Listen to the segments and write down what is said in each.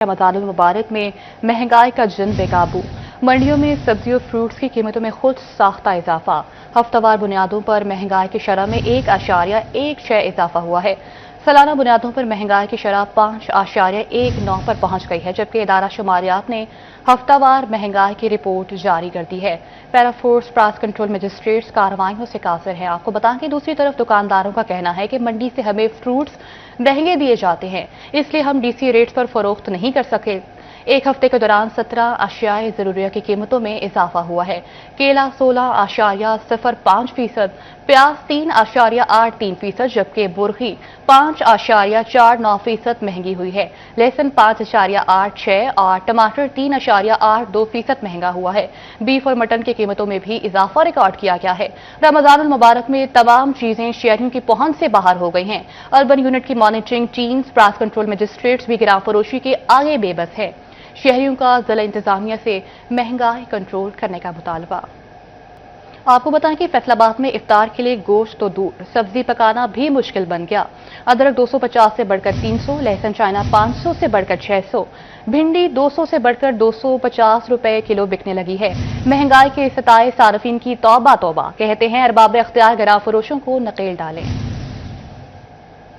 रमजान मुबारक में महंगाई का जन बेकाबू। मंडियों में सब्जियों फ्रूट्स की कीमतों में खुद साख्ता इजाफा। हफ्तावार बुनियादों पर महंगाई की शरह में 1.16 इजाफा हुआ है। सालाना बुनियादों पर महंगाई की शरह 5.19 पर पहुंच गई है, जबकि इदारा शुमारियात ने हफ्तावार महंगाई की रिपोर्ट जारी कर दी है। पैराफोर्स प्राइस कंट्रोल मजिस्ट्रेट्स कार्रवाइयों से कासिर है। आपको बताएं कि दूसरी तरफ दुकानदारों का कहना है कि मंडी से हमें फ्रूट्स महंगे दिए जाते हैं, इसलिए हम डीसी रेट्स पर फरोख्त नहीं कर सके। एक हफ्ते के दौरान 17 अशियाए ज़रूरिया की कीमतों में इजाफा हुआ है। केला 16.05%, प्याज 3.83%, जबकि बुरखी 5.49% महंगी हुई है। लहसुन 5.86 और टमाटर 3.82% महंगा हुआ है। बीफ और मटन की कीमतों में भी इजाफा रिकॉर्ड किया गया है। रमजान मुबारक में तमाम चीजें शहरियों की पहुंच से बाहर हो गई हैं। अर्बन यूनिट की monitoring teams, price control magistrates भी गिराव फरोशी के आगे बेबस है। शहरियों का जिला इंतजामिया से महंगाई कंट्रोल करने का मुतालबा। आपको बताएं कि फैसलाबाद में इफ्तार के लिए गोश्त तो दूर, सब्जी पकाना भी मुश्किल बन गया। अदरक 250 से बढ़कर 300, लहसुन चाइना 500 से बढ़कर 600, भिंडी 200 से बढ़कर 250 रुपए किलो बिकने लगी है। महंगाई के सताए सार्फिन की तौबा तौबा, कहते हैं अरबाब इख्तियार गिराव फरोशों को नकेल डालें।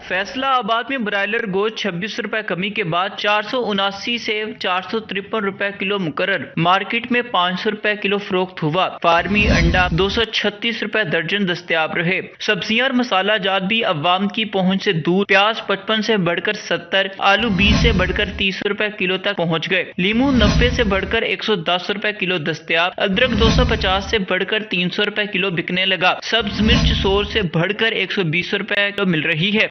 फैसलाबाद में ब्रायलर गोश्त 26 रुपए कमी के बाद 479 से 453 रुपए किलो मुकर्रर। मार्केट में 500 रुपए किलो फरोख्त हुआ। फार्मी अंडा 236 रुपए दर्जन दस्तयाब रहे। सब्जियां और मसाला जात भी अवाम की पहुंच से दूर। प्याज 55 से बढ़कर 70, आलू 20 से बढ़कर 30 रुपए किलो तक पहुंच गए। लीमू 90 से बढ़कर 110 रुपए किलो दस्तयाब। अदरक 250 से बढ़कर 300 रुपए किलो बिकने लगा। सब्ज मिर्च 100 से बढ़कर 120 रुपए किलो मिल रही है।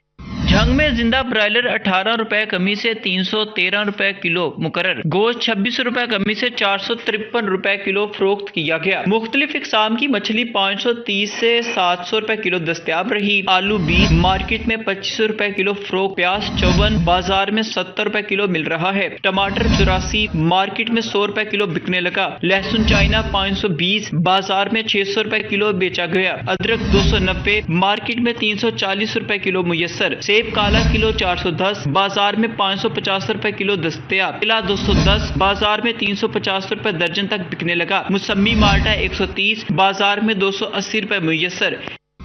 झंग में जिंदा ब्रायलर 18 रुपए कमी से 313 रुपए किलो मुकर्रर। गोश्त 26 रुपए कमी से 453 रुपए किलो फरोख्त किया गया। मुख्तलिफ इकसाम की मछली 530 से 700 रुपए किलो दस्तयाब रही। आलू 20, मार्केट में 25 रुपए किलो फरोख्त। प्याज 54, बाजार में 70 रुपए किलो मिल रहा है। टमाटर 84, मार्केट में 100 रुपए किलो बिकने लगा। लहसुन चाइना 520, बाजार में 600 रुपए किलो बेचा गया। अदरक 290, मार्केट में 340 रुपए किलो मुयस्सर। सेब काला किलो 410, बाजार में 550 रुपए किलो दस्तयाब। केला 210, बाजार में 350 रुपए दर्जन तक बिकने लगा। मुसम्मी माल्टा 130, बाजार में 280 रुपए मुयस्सर।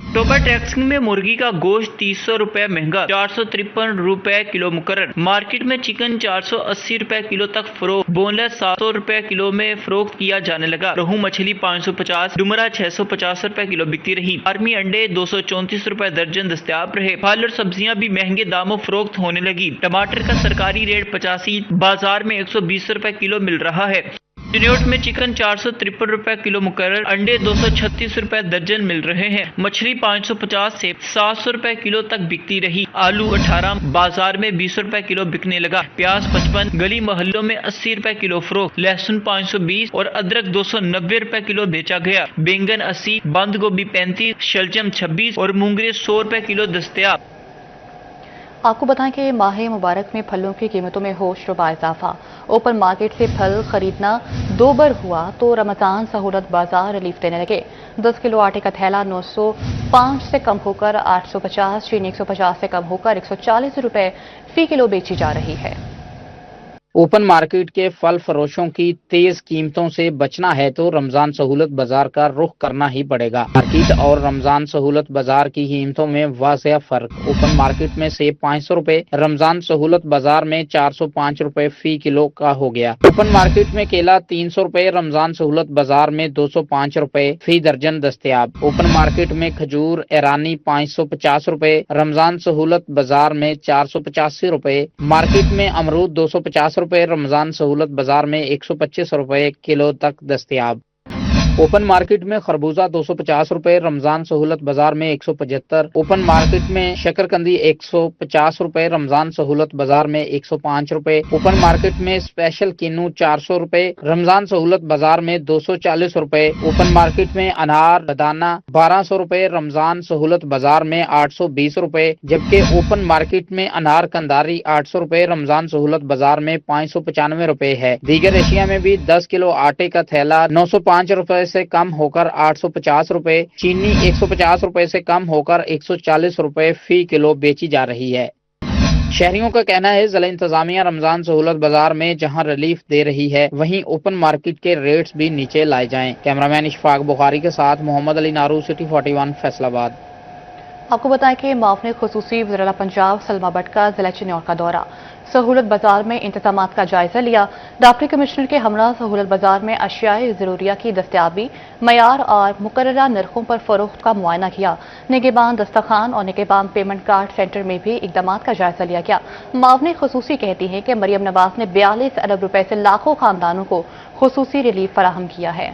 अक्टूबर टैक्सिंग में मुर्गी का गोश्त 300 रुपए महंगा, 453 रुपए किलो मुकर्रर। मार्केट में चिकन 480 रुपए किलो तक फरोख्त। बोनलेस 700 रुपए किलो में फरोख्त किया जाने लगा। रोहू मछली 550, डुमरा 650 रुपए किलो बिकती रही। फार्मी अंडे 234 रुपए दर्जन दस्तयाब रहे। फल और सब्जियां भी महंगे दामों फरोख्त होने लगी। टमाटर का सरकारी रेट 85, बाजार में 120 रुपए किलो मिल रहा है। चिन्योट में चिकन 453 रुपए किलो मुकर्रर, अंडे 236 रुपए दर्जन मिल रहे हैं। मछली 550 से 700 रुपए किलो तक बिकती रही। आलू 18, बाजार में 20 रुपए किलो बिकने लगा। प्याज 55, गली मोहल्लों में 80 रुपए किलो फरोख्त। लहसुन 520 और अदरक 290 रुपए किलो बेचा गया। बैंगन 80, बंद गोभी 35, शलजम 26 और मूंगरे 100 रुपए किलो दस्तयाब। आपको बताएं कि माह मुबारक में फलों की कीमतों में होश रुबा इजाफा। ओपन मार्केट से फल खरीदना दोबर हुआ तो रमजान सहूलत बाजार रिलीफ देने लगे। 10 किलो आटे का थैला 905 से कम होकर 850, चीनी 150 से कम होकर 140 रुपए फी किलो बेची जा रही है। ओपन मार्केट के फल फरोशों की तेज कीमतों से बचना है तो रमजान सहूलत बाजार का रुख करना ही पड़ेगा। मार्केट और रमजान सहूलत बाजार की कीमतों में वाज़ेह फर्क। ओपन मार्केट में सेब 500 रुपए, रमजान सहूलत बाजार में 405 रुपए फी किलो का हो गया। ओपन मार्केट में केला 300 रुपए, रमजान सहूलत बाजार में 205 रुपए फी दर्जन दस्तयाब। ओपन मार्केट में खजूर ईरानी 550 रुपए, रमजान सहूलत बाजार में 485 रुपए। मार्केट में अमरूद 250 रुपए, रमजान सहूलत बाजार में 125 रुपए किलो तक दस्तयाब। ओपन मार्केट में खरबूजा 250 रुपए, रमजान सहूलत बाजार में 175। ओपन मार्केट में शकरकंदी 150 रुपए, रमजान सहूलत बाजार में 105 रुपए। ओपन मार्केट में स्पेशल किन्नू 400 रुपए, रमजान सहूलत बाजार में 240 रुपए। ओपन मार्केट में अनार बदाना 1200 रुपए, रमजान सहूलत बाजार में 820 रुपए, जबकि ओपन मार्केट में अनार कंदारी 800 रुपए, रमजान सहूलत बाजार में 595 रुपए है। दीगर एशिया में भी 10 किलो आटे का थैला 905 रुपए से कम होकर 850 रुपए, चीनी 150 रुपए से कम होकर 140 रुपए फी किलो बेची जा रही है। शहरियों का कहना है जिला इंतजामिया रमजान सहूलत बाजार में जहां रिलीफ दे रही है वहीं ओपन मार्केट के रेट्स भी नीचे लाए जाएं। कैमरामैन इशफाक बुखारी के साथ मोहम्मद अली नारू, सिटी 41 फैसलाबाद। आपको बताएं कि मावने खुसूसी वज़ीर पंजाब सलमा भट्ट का जिला चिन्नौर का दौरा, सहूलत बाजार में इंतजामात का जायजा लिया। डिप्टी कमिश्नर के हमरा सहूलत बाजार में अशियाए ज़रूरिया की दस्तयाबी, मयार और मुकर्ररा नरखों पर फरोख्त का मुआयना किया। निगहबान दस्तरखान और निगहबान पेमेंट कार्ड सेंटर में भी इकदामात का जायजा लिया गया। मावने खुसूसी कहती हैं कि मरियम नवाज ने 42 अरब रुपए से लाखों खानदानों को खुसूसी रिलीफ फराहम किया है।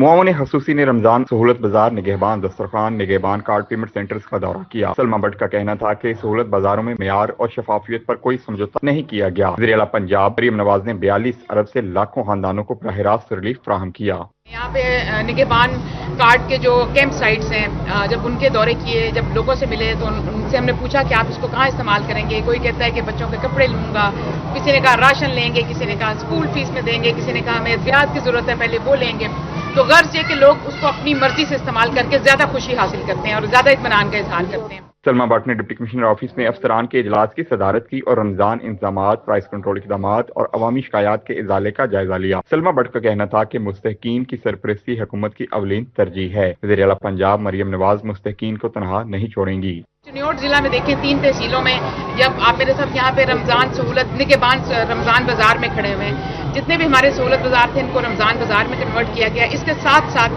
मुआवन खसूसी ने रमजान सहूलत बाजार, निगहबान दस्तरखान, निगहबान कार्ड पेमेंट सेंटर्स का दौरा किया। सलमा भट्ट का कहना था कि सहूलत बाजारों में मेयार और शफाफियत पर कोई समझौता नहीं किया गया। वज़ीर आला पंजाब मरियम नवाज ने 42 अरब से लाखों खानदानों को बराह रास्त रिलीफ फराहम किया। यहाँ पे निगहबान कार्ड के जो कैंप साइट्स हैं, जब उनके दौरे किए, जब लोगों से मिले तो उनसे हमने पूछा कि आप इसको कहाँ इस्तेमाल करेंगे। कोई कहता है कि बच्चों के कपड़े लूँगा, किसी ने कहा राशन लेंगे, किसी ने कहा स्कूल फीस में देंगे, किसी ने कहा हमें अद्वियात की ज़रूरत है पहले वो लेंगे। तो गर्ज ये कि लोग उसको अपनी मर्जी से इस्तेमाल करके ज़्यादा खुशी हासिल करते हैं और ज़्यादा इत्मीनान का इजहार करते हैं। सलमा भट्ट ने डिप्टी कमिश्नर ऑफिस में अफसरान के इजलास की सदारत की और रमजान इंतजामात, प्राइस कंट्रोल इक़दामात और अवामी शिकायत के इजाले का जायजा लिया। सलमा भट्ट का कहना था कि मुस्तहकीन की सरपरस्ती हुकूमत की अवलीन तरजीह है। वज़ीर आला पंजाब मरियम नवाज मुस्तहकीन को तनहा नहीं छोड़ेंगी। चिन्नौर जिला में देखें 3 तहसीलों में, जब आप मेरे साथ यहाँ पे रमजान सहूलत निगहबान रमजान बाजार में खड़े हुए हैं, जितने भी हमारे सहूलत बाजार थे इनको रमजान बाजार में कन्वर्ट किया गया। इसके साथ साथ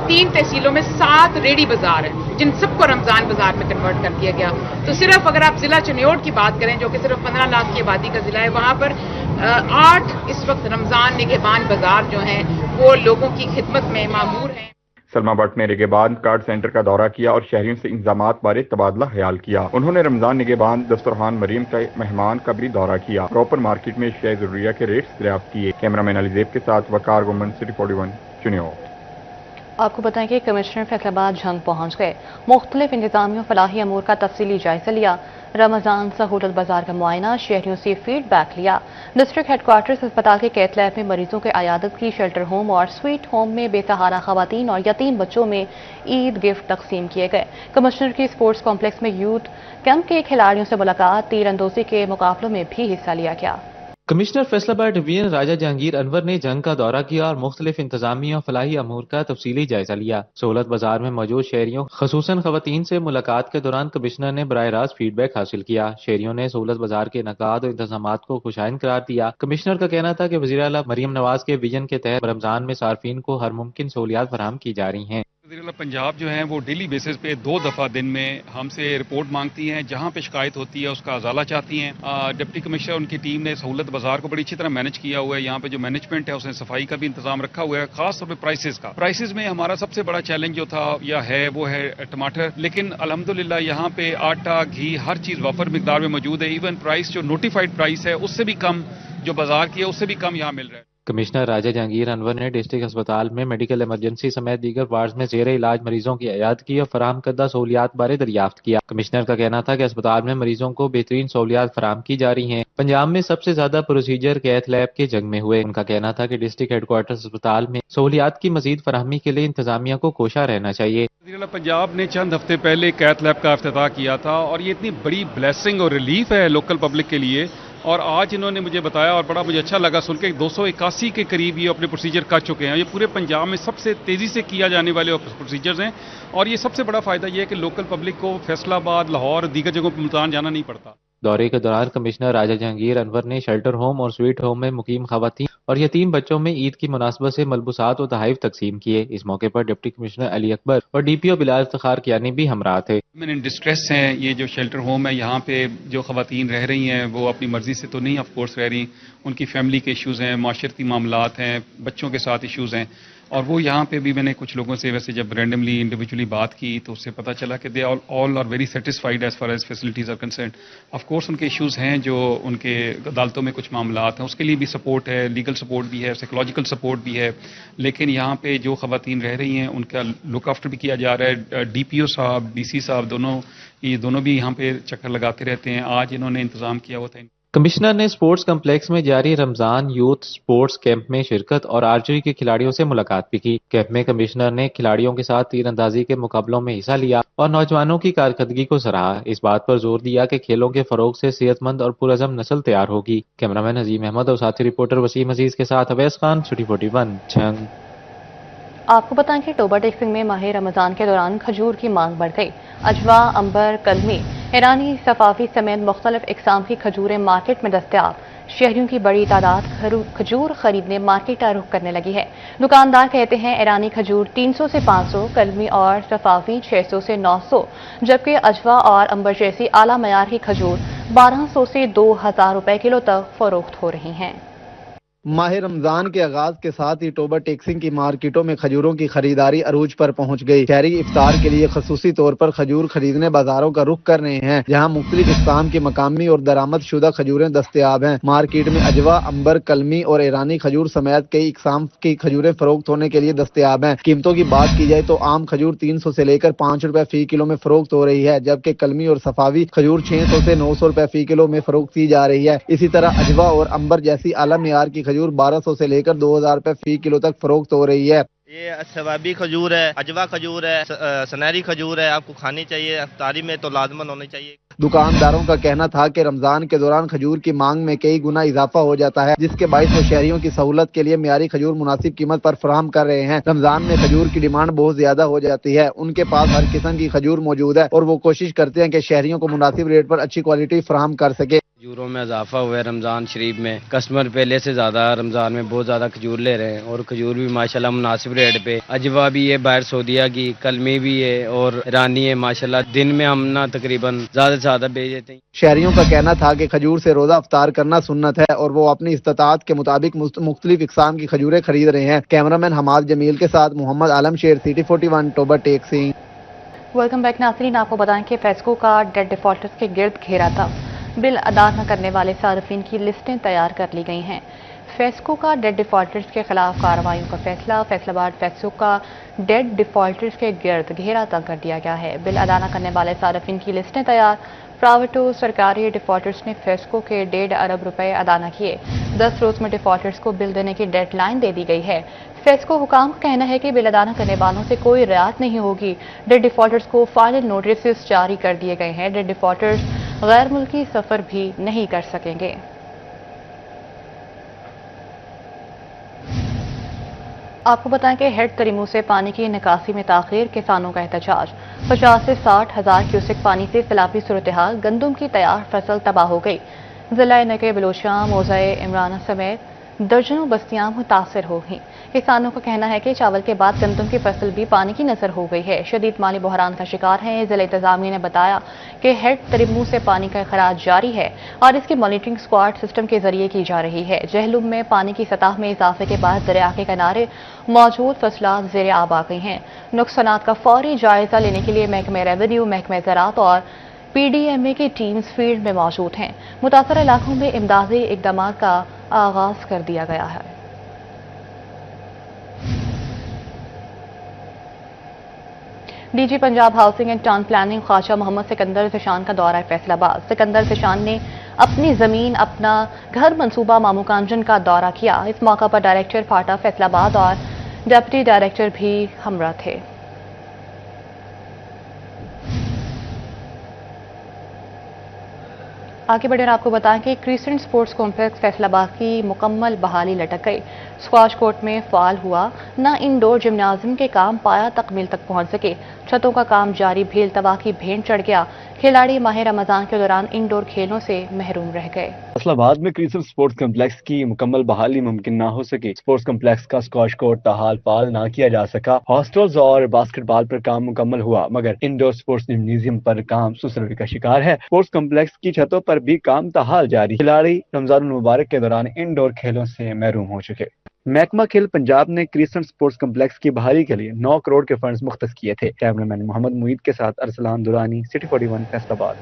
3 तहसीलों में 7 रेडी बाजार हैं जिन सबको रमजान बाजार में कन्वर्ट कर दिया गया। तो सिर्फ अगर आप जिला चिन्नौर की बात करें जो कि सिर्फ 15 लाख की आबादी का जिला है, वहाँ पर 8 इस वक्त रमजान निगहबान बाजार जो हैं वो लोगों की खिदमत में मामूर हैं। सलमा भट्ट ने निगहबान कार्ड सेंटर का दौरा किया और शहरियों से इंतजामात बारे तबादला ख्याल किया। उन्होंने रमजान निगहबान दस्तरखान मरियम का मेहमान का भी दौरा किया। प्रॉपर मार्केट में अशियाए ज़रूरिया के रेट्स दरियाफ्त किए। कैमरामैन अलीजेब के साथ वकार गुमन, सिटी 41 चिन्नौर। आपको बताएं कि कमिश्नर फैसलाबाद जंग पहुंच गए, मुख्तलिफ इंतजामी फलाही अमूर का तफसीली जायजा लिया। रमजान सहूलत बाजार का मुआयना, शहरियों से फीडबैक लिया। डिस्ट्रिक्ट हेडक्वार्टर्स अस्पताल के कैथ लैब में मरीजों के अयादत की, शेल्टर होम और स्वीट होम में बेसहारा खवातीन और यतीम बच्चों में ईद गिफ्ट तकसीम किए गए। कमिश्नर की स्पोर्ट्स कॉम्प्लेक्स में यूथ कैंप के खिलाड़ियों से मुलाकात, तीरंदोजी के मुकाबलों में भी हिस्सा लिया गया। कमिश्नर फैसलाबाद डिवीजन राजा जहांगीर अनवर ने जंग का दौरा किया और मुख्तलिफ इंतजामी और फलाही अमूर का तफसीली जायजा लिया। सहूलत बाजार में मौजूद शहरियों खसूसन खवातीन से मुलाकात के दौरान कमिश्नर ने बराह रास्त फीडबैक हासिल किया। शहरियों ने सहूलत बाजार के इनकाद और इंतजामात को खुशाइन करार दिया। कमिश्नर का कहना था कि वज़ीर आला मरियम नवाज के विजन के तहत रमजान में सार्फिन को हर मुमकिन सहूलियात फराहम की जा रही हैं। वज़ीर आला पंजाब जो हैं वो डेली बेसिस पे 2 दफ़ा दिन में हमसे रिपोर्ट मांगती हैं, जहाँ पे शिकायत होती है उसका अजाला चाहती हैं। डिप्टी कमिश्नर उनकी टीम ने सहूलत बाजार को बड़ी अच्छी तरह मैनेज किया हुआ है। यहाँ पे जो मैनेजमेंट है उसने सफाई का भी इंतजाम रखा हुआ है, खास तौर पे प्राइसेस का। प्राइसेस में हमारा सबसे बड़ा चैलेंज जो था या है वो है टमाटर, लेकिन अल्हम्दुलिल्लाह यहाँ पे आटा, घी, हर चीज़ वाफर मिकदार में मौजूद है। इवन प्राइस जो नोटिफाइड प्राइस है उससे भी कम, जो बाजार की है उससे भी कम यहाँ मिल रहा है। कमिश्नर राजा जहांगीर अनवर ने डिस्ट्रिक्ट अस्पताल में मेडिकल इमरजेंसी समेत दीगर वार्ड में जेर इलाज मरीजों की अयाद की और फराहम करदा सहूलियात बारे दरियाफ्त किया। कमिश्नर का कहना था कि अस्पताल में मरीजों को बेहतरीन सहूलियात फराहम की जा रही हैं। पंजाब में सबसे ज्यादा प्रोसीजर कैथ लैब के जंग में हुए। उनका कहना था कि डिस्ट्रिक्ट हेडक्वार्टर्स अस्पताल में सहूलियात की मजीद फराहमी के लिए इंतजामिया को कोशा रहना चाहिए। वज़ीर आला पंजाब ने चंद हफ्ते पहले कैथ लैब का इफ्तिताह किया था और ये इतनी बड़ी ब्लेसिंग और रिलीफ है लोकल पब्लिक के लिए। और आज इन्होंने मुझे बताया और बड़ा मुझे अच्छा लगा सुन के 281 के करीब ये अपने प्रोसीजर कर चुके हैं। ये पूरे पंजाब में सबसे तेज़ी से किया जाने वाले प्रोसीजर्स हैं और ये सबसे बड़ा फ़ायदा ये है कि लोकल पब्लिक को फैसलाबाद, लाहौर, दीगर जगहों पर मुल्तान जाना नहीं पड़ता। दौरे के दौरान कमिश्नर राजा जहांगीर अनवर ने शेल्टर होम और स्वीट होम में मुकीम खवातीन और यतीम बच्चों में ईद की मुनासबत से मलबूसात और तहाइफ तकसीम किए। इस मौके पर डिप्टी कमिश्नर अली अकबर और DPO बिलाल इफ्तिखार कियानी भी हमरा थे। मैंने डिस्ट्रेस हैं, ये जो शेल्टर होम है यहाँ पे जो खवातीन रह रही हैं वो अपनी मर्जी से तो नहीं ऑफ कोर्स रह रही, उनकी फैमिली के इश्यूज़ हैं, माशरती मामलात हैं, बच्चों के साथ इश्यूज़ हैं। और वो यहाँ पे भी मैंने कुछ लोगों से वैसे जब रैंडमली इंडिविजुअली बात की तो उससे पता चला कि they all are very satisfied as far as facilities are concern. Of course उनके इश्यूज़ हैं जो उनके अदालतों में कुछ मामलात हैं, उसके लिए भी सपोर्ट है, लीगल सपोर्ट भी है, साइकोलॉजिकल सपोर्ट भी है। लेकिन यहाँ पे जो खवातीन रह रही हैं उनका लुक आफ्टर भी किया जा रहा है। DPO साहब, BC साहब ये दोनों भी यहाँ पे चक्कर लगाते रहते हैं। आज इन्होंने इंतज़ाम किया हुआ था। कमिश्नर ने स्पोर्ट्स कम्प्लेक्स में जारी रमजान यूथ स्पोर्ट्स कैंप में शिरकत और आर्चरी के खिलाड़ियों से मुलाकात भी की। कैंप में कमिश्नर ने खिलाड़ियों के साथ तीरंदाजी के मुकाबलों में हिस्सा लिया और नौजवानों की कारकर्दगी को सराहा। इस बात पर जोर दिया कि खेलों के फरोग से सेहतमंद और पुरअज़म नस्ल तैयार होगी। कैमरामैन अजीम अहमद और साथी रिपोर्टर वसीम अजीज के साथ अवैस खान, सिटी 41, झंग। आपको बताएं कि टोबा टेक्सिंग में माह रमजान के दौरान खजूर की मांग बढ़ गई। अजवा, अंबर, कलमी, ईरानी, सफावी समेत मुख्तलिफ इकसाम की खजूरें मार्केट में दस्तयाब। शहरियों की बड़ी तादाद खजूर खरीदने मार्केट का रुख करने लगी है। दुकानदार कहते हैं ईरानी खजूर 300 से 500, कलमी और सफावी 600 से 900, जबकि अजवा और अंबर जैसी आला मयार की खजूर 1200 से 2000 रुपए किलो तक फरोख्त हो रही हैं। माह रमजान के आगाज के साथ ही टोबा टेक्सिंग की मार्केटों में खजूरों की खरीदारी अरूज पर पहुंच गई। शहरी इफ्तार के लिए खसूसी तौर पर खजूर खरीदने बाजारों का रुख कर रहे हैं, जहां मुख्तलिफ इक़साम की मकामी और दरामद शुदा खजूरें दस्तयाब हैं। मार्केट में अजवा, अंबर, कलमी और ईरानी खजूर समेत कई इक़साम की खजूरें फरोख्त होने के लिए दस्तयाब हैं। कीमतों की बात की जाए तो आम खजूर 300 से लेकर 5 रुपए फी किलो में फरोख्त हो रही है, जबकि कलमी और सफावी खजूर 600 से 900 रुपए फी किलो में फरोख्त की जा रही है। इसी तरह अजवा और अंबर जैसी आला मियार की खजूर 1200 से लेकर 2000 रुपए फी किलो तक फरोख्त हो रही है। ये सवाबी खजूर है, अजवा खजूर है, सनहरी खजूर है, आपको खानी चाहिए, इफ्तारी में तो लाजमन होनी चाहिए। दुकानदारों का कहना था कि रमजान के दौरान खजूर की मांग में कई गुना इजाफा हो जाता है, जिसके बायस वो शहरियों की सहूलत के लिए मियारी खजूर मुनासिब कीमत पर फराहम कर रहे हैं। रमजान में खजूर की डिमांड बहुत ज्यादा हो जाती है। उनके पास हर किस्म की खजूर मौजूद है और वो कोशिश करते हैं कि शहरियों को मुनासिब रेट पर अच्छी क्वालिटी फराहम कर सके। खजूरों में इजाफा हुआ है रमज़ान शरीफ में। कस्टमर पहले से ज़्यादा रमज़ान में बहुत ज़्यादा खजूर ले रहे हैं और खजूर भी माशाल्लाह मुनासिब रेट पे। अजवा भी है बाहर सऊदीया की, कलमी भी है और ईरानी है। माशाल्लाह दिन में हम ना तकरीबन ज़्यादा से ज़्यादा बेच देते हैं। शहरियों का कहना था कि खजूर से रोज़ा इफ्तार करना सुन्नत है और वो अपनी इस्तात के मुताबिक मुख्तलिफ इकसाम की खजूरें खरीद रहे हैं। कैमरामैन हमाद जमील के साथ मोहम्मद आलम शेर, सिटी 41, टोबा टेक्सिंग। वेलकम बैक नाज़रीन, आपको बताएं कि फेस्को का डेट डिफॉल्टर्स के गिर्द घेरा था। बिल अदा न करने वाले सार्फिन की लिस्टें तैयार कर ली गई हैं। फेस्को का डेट डिफॉल्टर्स के खिलाफ कार्रवाइयों का फैसला। फैसलाबाद फेस्को का डेट डिफॉल्टर्स के गिर्द घेरा तंग कर दिया गया है। बिल अदा न करने वाले सार्फिन की लिस्टें तैयार। प्राइवेट और सरकारी डिफॉल्टर्स ने फेस्को के 1.5 अरब रुपए अदा न किए। 10 रोज में डिफॉल्टर्स को बिल देने की डेडलाइन दे दी गई है। फेस्को हुकाम का कहना है कि बिल अदा न करने वालों से कोई रियायत नहीं होगी। डेट डिफॉल्टर्स को फाइनल नोटिस जारी कर दिए गए हैं। डेट डिफॉल्टर्स गैर मुल्की सफर भी नहीं कर सकेंगे। आपको बताएं कि हेड तरीमू से पानी की निकासी में ताखीर, किसानों का एहतजाज। 50 से 60 हजार क्यूसेक पानी से सैलाबी सूरत-ए-हाल, गंदम की तैयार फसल तबाह हो गई। जिला नके बलोचियां, मोज़े इमराना समेत दर्जनों बस्तियां मुतासर हो गईं। किसानों का कहना है कि चावल के बाद गंदम की फसल भी पानी की नजर हो गई है। शदीद माली बहरान का शिकार है। जिला इंतजामिया ने बताया कि हेड तरीमू से पानी का अखराज जारी है और इसकी मॉनिटरिंग स्क्वाड सिस्टम के जरिए की जा रही है। जहलुम में पानी की सतह में इजाफे के बाद दरिया के किनारे मौजूद फसलात ज़ेरे आब आ गई हैं। नुकसानात का फौरी जायजा लेने के लिए महकमे रेवेन्यू, महकमे ज़राअत और PDMA की टीम्स फील्ड में मौजूद हैं। मुतासर इलाकों में इमदादी इकदाम का आगाज कर दिया गया है। DG Punjab housing and town planning Khawaja Muhammad Sikandar Zeeshan का दौरा फैसलाबाद। सिकंदर ज़िशान ने अपनी जमीन, अपना घर मंसूबा मामू कांजन का दौरा किया। इस मौका पर डायरेक्टर फाटा फैसलाबाद और डिप्टी डायरेक्टर भी हमरा थे। आगे बढ़े आपको बताएं कि क्रिसेंट स्पोर्ट्स कॉम्प्लेक्स फैसलाबाद की मुकम्मल बहाली लटक गई। स्क्वाश कोर्ट में फाल हुआ, न इंडोर जिम्नाजियम के काम पाया तकमील तक पहुंच सके। छतों का काम जारी, भेल तबाह की भेंट चढ़ गया। खिलाड़ी माह रमजान के दौरान इंडोर खेलों से महरूम रह गए। फैसलाबाद में क्रिसेंट स्पोर्ट्स कम्प्लेक्स की मुकम्मल बहाली मुमकिन न हो सकी। स्पोर्ट्स कम्प्लेक्स का स्क्वाश कोर्ट ताहाल फाल न किया जा सका। हॉस्टल्स और बास्केटबॉल पर काम मुकम्मल हुआ, मगर इंडोर स्पोर्ट्स जिम्नेजियम पर काम सुसरवी का शिकार है। स्पोर्ट्स कम्प्लेक्स की छतों पर भी काम ताहाल जारी। खिलाड़ी रमजान मुबारक के दौरान इंडोर खेलों से महरूम हो चुके। महकमा खेल पंजाब ने क्रिसेंट स्पोर्ट्स कम्प्लेक्स की बहाली के लिए 9 करोड़ के फंड्स मुख्तस किए थे। कैमरामैन मोहम्मद मुईद के साथ अरसलान दुरानी, सिटी 41, फैसलाबाद।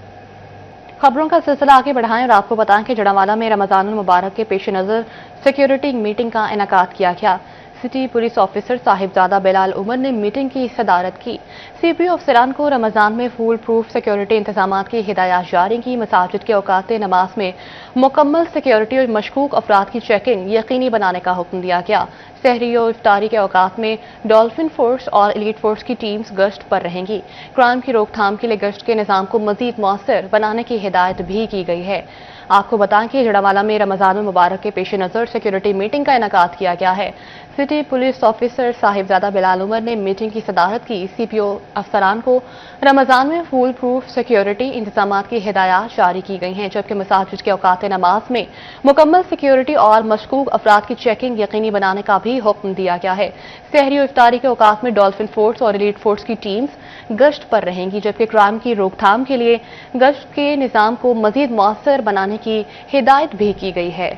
खबरों का सिलसिला आगे बढ़ाएं और आपको बताएं कि जड़ावाला में रमजानुल मुबारक के पेश नज़र सिक्योरिटी मीटिंग का इनेकाद किया गया। City police officer Sahibzada Bilal Umar ने मीटिंग की सदारत की। सीपीओ अफसरान को रमजान में फूल प्रूफ सिक्योरिटी इंतजामात की हिदायत जारी की। मसाजिद के औकात नमाज में मुकम्मल सिक्योरिटी और मशकूक अफराद की चेकिंग यकीनी बनाने का हुक्म दिया गया। सहरी और इफ्तारी के औकात में डॉल्फिन फोर्स और एलीट फोर्स की टीम्स गश्त पर रहेंगी। क्राइम की रोकथाम के लिए गश्त के निज़ाम को मजीद मौसर बनाने की हिदायत भी की गई है। आपको बताएं कि जड़ावाला में रमजान मुबारक के पेश नज़र सिक्योरिटी मीटिंग का इनेकाद किया गया है। City police officer Sahibzada Bilal Umar ने मीटिंग की सदारत की। सीपीओ अफसरान को रमजान में फूल प्रूफ सिक्योरिटी इंतजामात की हिदायत जारी की गई हैं, जबकि मसाजिद के औकात नमाज में मुकम्मल सिक्योरिटी और मशकूक अफराद की चेकिंग यकीनी बनाने का भी हुक्म दिया गया है। सहरी और इफ्तारी के औकात में डॉल्फिन फोर्स और एलीट फोर्स की टीम्स गश्त पर रहेंगी, जबकि क्राइम की रोकथाम के लिए गश्त के निज़ाम को मजीद मौसर बनाने की हिदायत भी की गई है।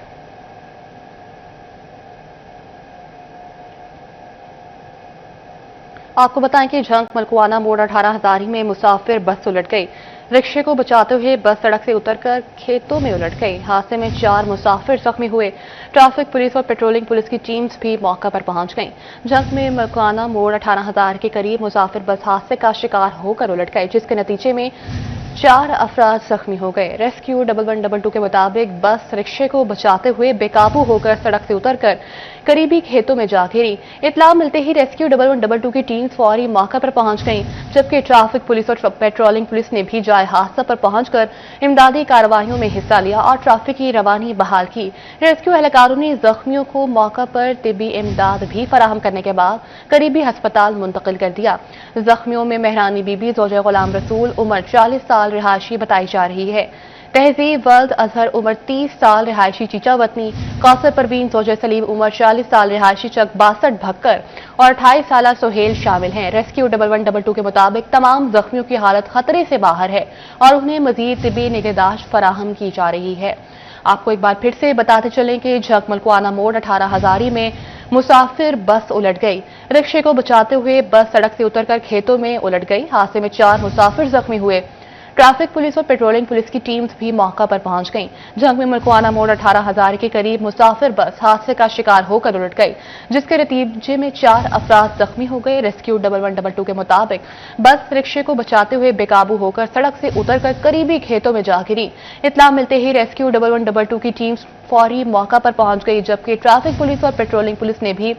आपको बताएं कि झंग मलकुआना मोड़ 18 हजारी में मुसाफिर बस उलट गई। रिक्शे को बचाते हुए बस सड़क से उतरकर खेतों में उलट गई। हादसे में 4 मुसाफिर जख्मी हुए। ट्रैफिक पुलिस और पेट्रोलिंग पुलिस की टीम्स भी मौका पर पहुंच गईं। झंग में मलकुआना मोड़ 18 हजार के करीब मुसाफिर बस हादसे का शिकार होकर उलट गए, जिसके नतीजे में 4 अफराद जख्मी हो गए। रेस्क्यू 1122 के मुताबिक बस रिक्शे को बचाते हुए बेकाबू होकर सड़क से उतरकर करीबी खेतों में जा गिरी। इत्तला मिलते ही रेस्क्यू 1122 की टीम फौरी मौका पर पहुंच गई, जबकि ट्रैफिक पुलिस और पेट्रोलिंग पुलिस ने भी जाए हादसा पर पहुंचकर इमदादी कार्रवाइयों में हिस्सा लिया और ट्रैफिक की रवानी बहाल की। रेस्क्यू एहलकारों ने जख्मियों को मौका पर तिब्बी इमदाद भी फराहम करने के बाद करीबी अस्पताल मुंतकिल कर दिया। जख्मियों में मेहरानी बीबी ज़ौजे गुलाम रसूल उम्र 40 साल रिहायशी बताई जा रही है। तहजीब वल्द अजहर उम्र 30 साल रिहायशी चीचा वतनी, कौसर परवीन ज़ौजे सलीम उम्र 40 साल रिहायशी चक 62 भक्कर और 28 साल सुहेल शामिल हैं। रेस्क्यू 1122 के मुताबिक तमाम जख्मियों की हालत खतरे से बाहर है और उन्हें मजीद तिब्बी निगहदाश्त फराहम की जा रही है। आपको एक बार फिर से बताते चलें कि झंग मलकुआना मोड़ 18 हजारी में मुसाफिर बस उलट गई। रिक्शे को बचाते हुए बस सड़क से उतरकर खेतों में उलट गई। हादसे में 4 मुसाफिर जख्मी हुए। ट्रैफिक पुलिस और पेट्रोलिंग पुलिस की टीम्स भी मौका पर पहुंच गईं। झंग में मलकुआना मोड़ 18 हजार के करीब मुसाफिर बस हादसे का शिकार होकर उलट गई, जिसके नतीजे में 4 अफराद जख्मी हो गए। रेस्क्यू 1122 के मुताबिक बस रिक्शे को बचाते हुए बेकाबू होकर सड़क से उतरकर करीबी खेतों में जा गिरी। इत्तला मिलते ही रेस्क्यू 1122 की टीम्स फौरी मौका पर पहुंच गई, जबकि ट्रैफिक पुलिस और पेट्रोलिंग पुलिस ने भी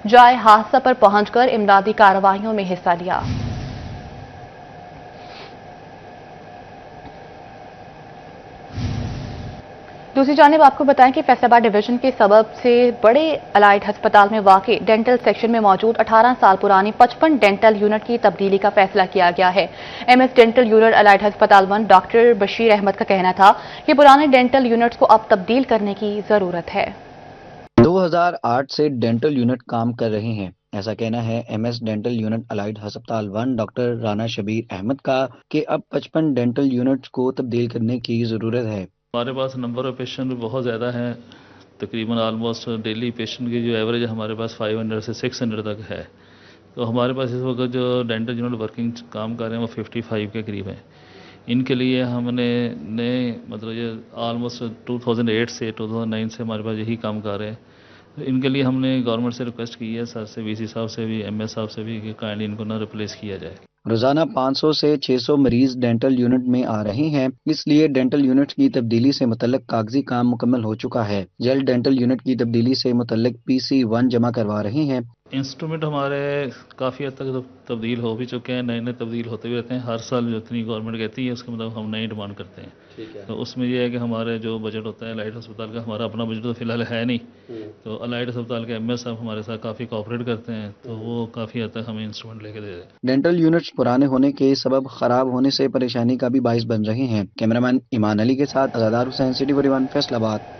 जाए हादसा पर पहुंचकर इमदादी कार्रवाइयों में हिस्सा लिया। दूसरी जानिब आपको बताएं कि फैसलाबाद डिवीजन के सबब से बड़े अलाइड अस्पताल में वाकई डेंटल सेक्शन में मौजूद 18 साल पुरानी 55 डेंटल यूनिट की तब्दीली का फैसला किया गया है। एमएस डेंटल यूनिट अलाइड अस्पताल 1 डॉक्टर बशीर अहमद का कहना था कि पुराने डेंटल यूनिट्स को अब तब्दील करने की जरूरत है। 2008 से डेंटल यूनिट काम कर रहे हैं, ऐसा कहना है एमएस डेंटल यूनिट अलाइड अस्पताल 1 डॉक्टर राना शबीर अहमद का कि अब 55 डेंटल यूनिट्स को तब्दील करने की जरूरत है। हमारे पास नंबर ऑफ पेशेंट बहुत ज़्यादा हैं, तकरीबन आलमोस्ट डेली पेशेंट की जो एवरेज हमारे पास 500 से 600 तक है। तो हमारे पास इस वक्त जो डेंटल यूनिट वर्किंग काम कर रहे हैं वो 55 के करीब हैं। इनके लिए हमने नए मतलब ये आलमोस्ट 2008 से 2009 से हमारे पास यही काम कर रहे हैं। तो इनके लिए हमने गवर्नमेंट से रिक्वेस्ट की है, सर से, वीसी साहब से भी, एमएस साहब से भी, कि काइंडली इनको ना रिप्लेस किया जाए। रोजाना 500 से 600 मरीज डेंटल यूनिट में आ रहे हैं, इसलिए डेंटल यूनिट की तब्दीली से मुतल्लिक कागजी काम मुकम्मल हो चुका है। जल्द डेंटल यूनिट की तब्दीली से मुतल्लिक PC1 जमा करवा रहे हैं। इंस्ट्रूमेंट हमारे काफ़ी हद तक तब्दील हो भी चुके हैं, नए नए तब्दील होते भी रहते हैं। हर साल जितनी गवर्नमेंट कहती है उसके मतलब हम नई डिमांड करते हैं। तो उसमें यह है कि हमारे जो बजट होता है अलाइड अस्पताल का, हमारा अपना बजट तो फिलहाल है नहीं, तो अलाइड अस्पताल के एमएस साहब हमारे साथ काफ़ी कोऑपरेट करते हैं, तो वो काफ़ी हद तक हमें इंस्ट्रूमेंट लेके दे दें। डेंटल यूनिट्स पुराने होने के सबब खराब होने से परेशानी का भी बाइस बन रहे हैं। कैमरामैन ईमान अली के साथ अज़ादार हुसैन, सिटी 41 फैसलाबाद।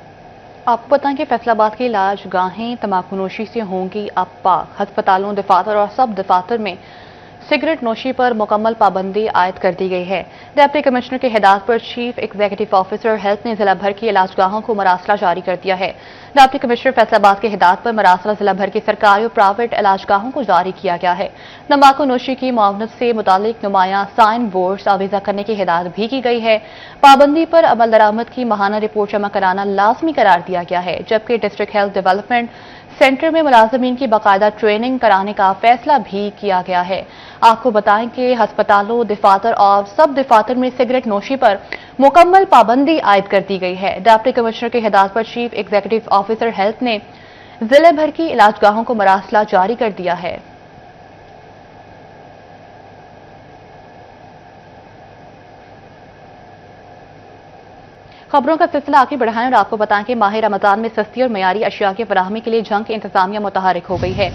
आपको बताएं कि फैसलाबाद की इलाज गाहें तंबाकूनोशी से होंगी अब पाक। अस्पतालों, दफातर और सब दफातर में सिगरेट नोशी पर मुकम्मल पाबंदी आयद कर दी गई है। डिप्टी कमिश्नर की हिदायत पर चीफ एग्जीक्यूटिव ऑफिसर हेल्थ ने जिला भर की इलाजगाहों को मरासला जारी कर दिया है। डिप्टी कमिश्नर फैसलाबाद की हिदायत पर मरासला जिला भर की सरकारी और प्राइवेट इलाजगाहों को जारी किया गया है। तंबाकू नोशी की मुआवनत से मुतालिक नुमाया साइन बोर्ड आवीजा करने की हिदायत भी की गई है। पाबंदी पर अमल दरामद की माहाना रिपोर्ट जमा कराना लाजमी करार दिया गया है, जबकि डिस्ट्रिक्ट हेल्थ डेवलपमेंट सेंटर में मुलाजमीन की बाकायदा ट्रेनिंग कराने का फैसला भी किया गया है। आपको बताएं कि हस्पतालों, दफातर और सब दफातर में सिगरेट नोशी पर मुकम्मल पाबंदी आयद कर दी गई है। डिप्टी कमिश्नर की हिदायत पर चीफ एग्जीक्यूटिव ऑफिसर हेल्थ ने जिले भर की इलाजगाहों को मरासला जारी कर दिया है। खबरों का सिलसिला आगे बढ़ाएं और आपको बताएं कि माह रमजान में सस्ती और मयारी अशिया की फराहमी के लिए जंग की इंतजामिया मुतहरिक हो गई है।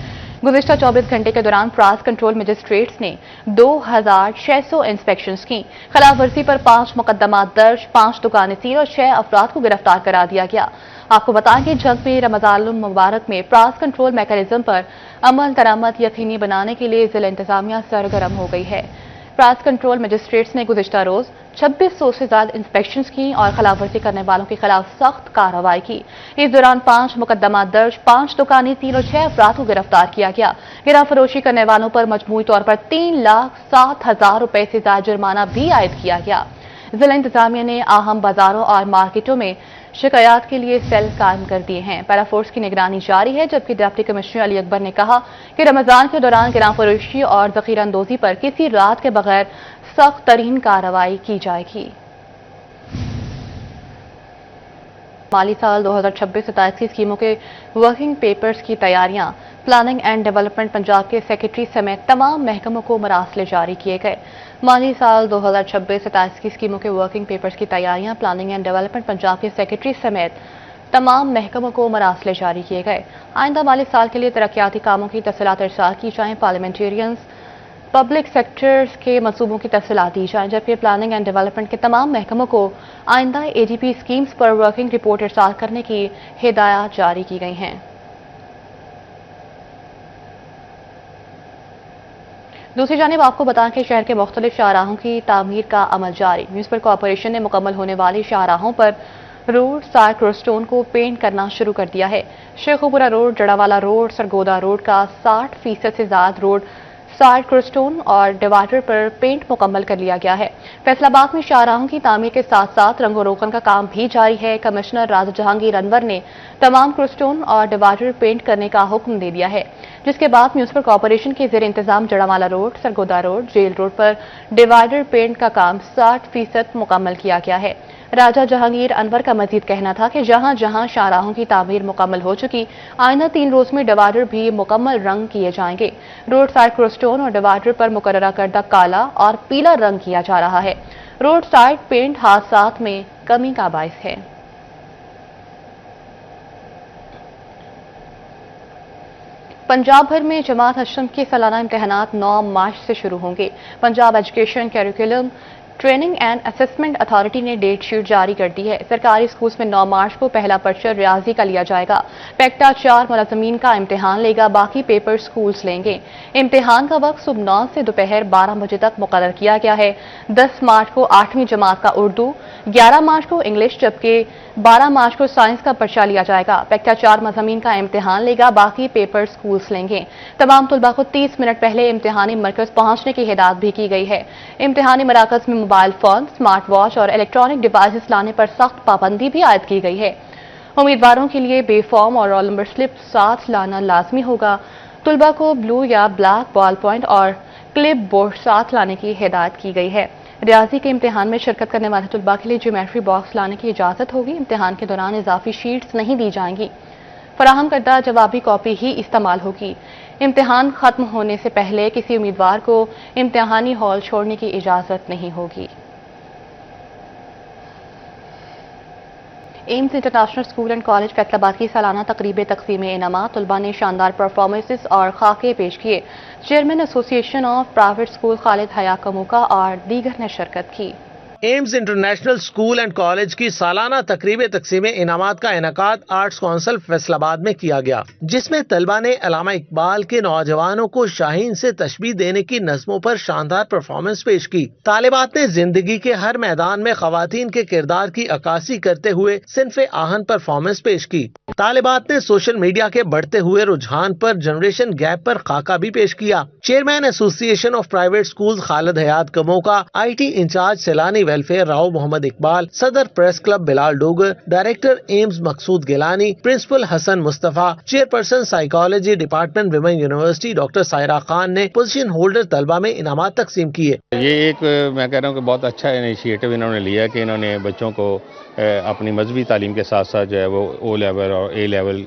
गुज़िश्ता 24 घंटे के दौरान प्राइस कंट्रोल मजिस्ट्रेट्स ने 2600 इंस्पेक्शंस की। खिलाफ वर्जी पर 5 मुकदमा दर्ज, 5 दुकानें सील और 6 अफराद को गिरफ्तार करा दिया गया। आपको बताएं कि जंग में रमजान मुबारक में प्राइस कंट्रोल मैकेनिज्म पर अमल दरामद यकीनी बनाने के लिए जिला इंतजामिया सरगर्म हो गई है। प्राइस कंट्रोल मजिस्ट्रेट्स ने गुज़िश्ता रोज 2600 से ज्यादा इंस्पेक्शंस की और खिलाफवर्जी करने वालों के खिलाफ सख्त कार्रवाई की। इस दौरान 5 मुकदमा दर्ज, 5 दुकानें सील और 6 अफराद को गिरफ्तार किया गया। गिरा फरोशी करने वालों पर मजमूई तौर पर 3,07,000 रुपए से ज्यादा जुर्माना भी आयद किया गया। जिला इंतजामिया ने अहम बाजारों और मार्केटों में शिकायत के लिए सेल कायम कर दिए हैं। पैराफोर्स की निगरानी जारी है, जबकि डिप्टी कमिश्नर अली अकबर ने कहा कि रमजान के दौरान गिरा फरोशी और जखीरा अंदोजी पर किसी रात के बगैर सख्त तरीन कार्रवाई की जाएगी। माली साल 2026-27 की स्कीमों के वर्किंग पेपर्स की तैयारियां प्लानिंग एंड डेवलपमेंट पंजाब के सेक्रेटरी समेत तमाम महकमों को मरासले जारी किए गए। माली साल 2026-27 की स्कीमों के वर्किंग पेपर्स की तैयारियां प्लानिंग एंड डेवलपमेंट पंजाब के सेक्रेटरी समेत तमाम महकमों को मरासले जारी किए गए। आइंदा माली साल के लिए तरक्याती कामों की तफसीलात इरसाल की जाएं। पार्लियामेंटेरियंस पब्लिक सेक्टर्स के मंसूबों की तफसीलात दी जाएं, जबकि प्लानिंग एंड डेवलपमेंट के तमाम महकमों को आइंदा एडीपी स्कीम्स पर वर्किंग रिपोर्ट इरसाल करने की हिदायत जारी की गई हैं। दूसरी जानिब आपको बताएं कि शहर के मुख्तलिफ शाहराहों की तामीर का अमल जारी। म्यूनिसिपल कॉरपोरेशन ने मुकम्मल होने वाली शाहराहों पर रोड साइड क्रॉसस्टोन को पेंट करना शुरू कर दिया है। Sheikhupura road, Jaranwala road, Sargodha road का 60% से ज्यादा रोड साइड क्रॉसस्टोन और डिवाइडर पर पेंट मुकम्मल कर लिया गया है। फैसलाबाद में शाहराहों की तामीर के साथ साथ रंगो रोगन का काम भी जारी है। कमिश्नर राजा जहांगीर अनवर ने तमाम क्रॉसस्टोन और डिवाइडर पेंट करने का हुक्म दे दिया है, जिसके बाद म्यूनिसिपल कॉरपोरेशन के जेर इंतजाम Jaranwala road, Sargodha road, jail road पर डिवाइडर पेंट का काम 60% मुकम्मल किया गया है। राजा जहांगीर अनवर का मजीद कहना था कि जहां जहां शाहराहों की तामीर मुकम्मल हो चुकी, आइंदा 3 रोज में डिवाइडर भी मुकम्मल रंग किए जाएंगे। रोड साइड क्रॉसस्टोन और डिवाइडर पर मुकर्ररा करदा काला और पीला रंग किया जा रहा है। रोड साइड पेंट हादसात में कमी का बायस है। पंजाब भर में जमात हशम के सालाना इम्तिहानात 9 मार्च से शुरू होंगे। Punjab education curriculum training and assessment authority ने डेट शीट जारी कर दी है। सरकारी स्कूल्स में 9 मार्च को पहला पर्चा रियाजी का लिया जाएगा। पैक्टा 4 मुलाजमीन का इम्तिहान लेगा, बाकी पेपर स्कूल्स लेंगे। इम्तिहान का वक्त सुबह 9 से दोपहर 12 बजे तक मुकर्रर किया गया है। 10 मार्च को 8वीं जमात का उर्दू, 11 मार्च को इंग्लिश, जबकि 12 मार्च को साइंस का पर्चा लिया जाएगा। पैक्टा 4 मज़ामीन का इम्तिहान लेगा, बाकी पेपर स्कूल्स लेंगे। तमाम तुलबा को 30 मिनट पहले इम्तिहानी मरकज पहुंचने की हिदायत भी की गई है। इम्तिहानी मराकज में मोबाइल फोन, स्मार्ट वॉच और इलेक्ट्रॉनिक डिवाइसेस लाने पर सख्त पाबंदी भी आयद की गई है। उम्मीदवारों के लिए बेफॉर्म और रोल नंबर स्लिप साथ लाना लाजमी होगा। तुलबा को ब्लू या ब्लैक बॉल पॉइंट और क्लिप बोर्ड साथ लाने की हिदायत की गई है। रियाजी के इम्तिहान में शिरकत करने वाले तुलबा के लिए ज्योमेट्री बॉक्स लाने की इजाजत होगी। इम्तिहान के दौरान इजाफी शीट्स नहीं दी जाएंगी। फराहम करदा जवाबी कॉपी ही इस्तेमाल होगी। इम्तिहान खत्म होने से पहले किसी उम्मीदवार को इम्तिहानी हॉल छोड़ने की इजाजत नहीं होगी। AIIMS international school and college Faisalabad की सालाना तकरीब तकसीम इनामात तुलबा ने शानदार परफॉर्मेंसेस और खाके पेश किए। Chairman association of private school Khalid Haya Kamoka और दीगर ने शिरकत की। Aims international school and college کی سالانہ تقریب تقسیم انعامات کا انعقاد آرٹس کونسل فیصل آباد میں کیا گیا، جس میں طلبہ نے علامہ اقبال کے نوجوانوں کو شاہین سے تشبیہ دینے کی نظموں پر شاندار پرفارمنس پیش کی۔ طالبات نے زندگی کے ہر میدان میں خواتین کے کردار کی عکاسی کرتے ہوئے صنف آہن پرفارمنس پیش کی۔ طالبات نے سوشل میڈیا کے بڑھتے ہوئے رجحان پر جنریشن گیپ پر خاکہ بھی پیش کیا۔ چیئرمین ایسوسی ایشن آف پرائیویٹ اسکولز خالد حیات کمو کا، IT incharge Saylani welfare Rao Muhammad Iqbal, صدر press club Bilal Dogar, director AIMS Maqsood Gilani, principal Hassan Mustafa, chairperson psychology department women university doctor Saira Khan نے پوزیشن ہولڈر طلبہ میں انعامات تقسیم کیے۔ یہ ایک میں کہہ رہا ہوں کہ بہت اچھا انیشیٹو انہوں نے لیا کہ انہوں نے بچوں کو اپنی مذہبی تعلیم کے ساتھ ساتھ جو ہے وہ او لیول اور اے لیول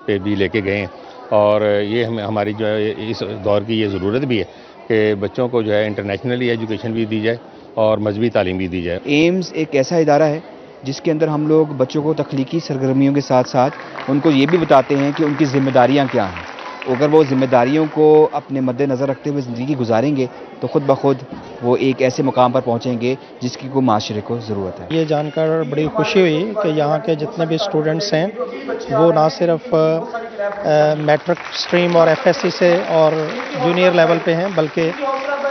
پہ بھی لے کے گئے ہیں، اور یہ ہماری جو ہے اس دور کی یہ ضرورت بھی ہے کہ بچوں کو جو ہے انٹرنیشنلی ایجوکیشن بھی دی جائے اور مذہبی تعلیم بھی دی جائے۔ ایمز ایک ایسا ادارہ ہے جس کے اندر ہم لوگ بچوں کو تخلیقی سرگرمیوں کے ساتھ ساتھ ان کو یہ بھی بتاتے ہیں کہ ان کی ذمہ داریاں کیا ہیں۔ اگر وہ ذمہ داریوں کو اپنے مد نظر رکھتے ہوئے زندگی گزاریں گے تو خود بخود وہ ایک ایسے مقام پر پہنچیں گے جس کی کو معاشرے کو ضرورت ہے۔ یہ جان کر بڑی خوشی ہوئی کہ یہاں کے جتنے بھی اسٹوڈنٹس ہیں وہ نہ صرف میٹرک اسٹریم اور ایف ایس سی سے اور جونیئر لیول پہ ہیں، بلکہ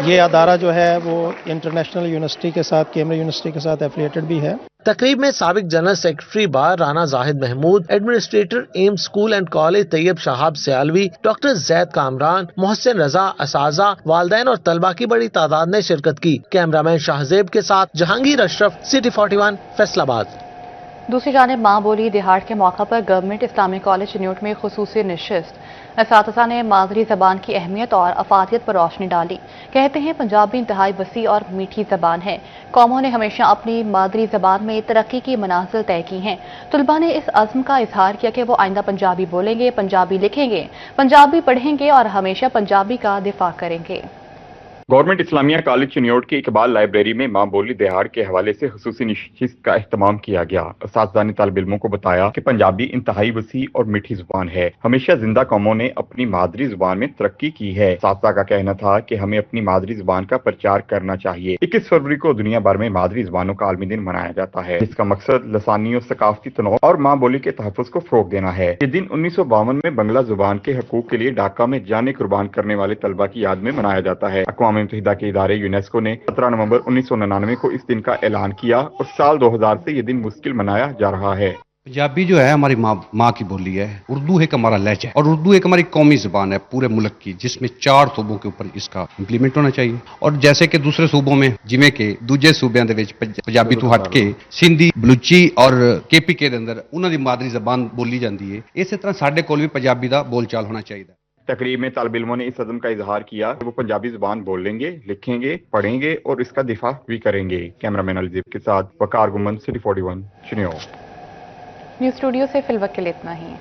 یہ ادارہ جو ہے وہ انٹرنیشنل یونیورسٹی کے ساتھ، کیمبرج یونیورسٹی کے ساتھ ایفیلیٹڈ بھی ہے۔ تقریب میں سابق general secretary bar Rana Zahid Mahmood, administrator AIMS school and college Tayyab Shahab Sialvi, doctor Zaid Kamran, Mohsin Raza, اساتذہ، والدین اور طلبہ کی بڑی تعداد نے شرکت کی۔ کیمرامین شاہزیب کے ساتھ جہانگیر اشرف، سٹی 41، فیصل آباد۔ دوسری جانب ماں بولی دہاڑ کے موقع پر گورنمنٹ اسلامک کالج چنیوٹ میں خصوصی نشست۔ اساتذہ نے مادری زبان کی اہمیت اور افادیت پر روشنی ڈالی۔ کہتے ہیں پنجابی انتہائی وسیع اور میٹھی زبان ہے، قوموں نے ہمیشہ اپنی مادری زبان میں ترقی کی منازل طے کی ہیں۔ طلباء نے اس عزم کا اظہار کیا کہ وہ آئندہ پنجابی بولیں گے، پنجابی لکھیں گے، پنجابی پڑھیں گے اور ہمیشہ پنجابی کا دفاع کریں گے۔ گورنمنٹ اسلامیہ کالج چنیوٹ کی اقبال لائبریری میں ماں بولی دہاڑ کے حوالے سے خصوصی نشست کا اہتمام کیا گیا۔ اساتذہ نے طالب علموں کو بتایا کہ پنجابی انتہائی وسیع اور میٹھی زبان ہے، ہمیشہ زندہ قوموں نے اپنی مادری زبان میں ترقی کی ہے۔ اساتذہ کا کہنا تھا کہ ہمیں اپنی مادری زبان کا پرچار کرنا چاہیے۔ 21 فروری کو دنیا بھر میں مادری زبانوں کا عالمی دن منایا جاتا ہے، جس کا مقصد لسانی اور ثقافتی تنوع اور ماں بولی کے تحفظ کو فروغ دینا ہے۔ یہ دن 1952 میں بنگلہ زبان کے حقوق کے لیے ڈھاکہ میں جانیں قربان کرنے والے طلبہ کی یاد میں منایا جاتا ہے۔ اقوام متحدہ کے ادارے یونیسکو نے 17 نومبر 1999 کو اس دن کا اعلان کیا اور سال 2000 سے یہ دن مشکل منایا جا رہا ہے۔ پنجابی جو ہے ہماری ماں کی بولی ہے، اردو ایک ہمارا لہجہ ہے اور اردو ایک ہماری قومی زبان ہے پورے ملک کی، جس میں 4 صوبوں کے اوپر اس کا امپلیمنٹ ہونا چاہیے۔ اور جیسے کہ دوسرے صوبوں میں جویں کہ دوجے صوبیاں دے وچ پنجابی تو ہٹ کے سندھی، بلوچی اور کے پی کے دے اندر انہاں دی مادری زبان بولی جاندی ہے، اسی طرح ساڈے کول بھی پنجابی دا بول چال ہونا چاہیے۔ تقریب میں طالب علموں نے اس عزم کا اظہار کیا کہ وہ پنجابی زبان بولیں گے، لکھیں گے، پڑھیں گے اور اس کا دفاع بھی کریں گے۔ کیمرامین الزیب کے ساتھ وقار گمن، سٹی 41، چنیوٹ۔ نیوز اسٹوڈیو سے فی الوقت کے لیے اتنا ہی۔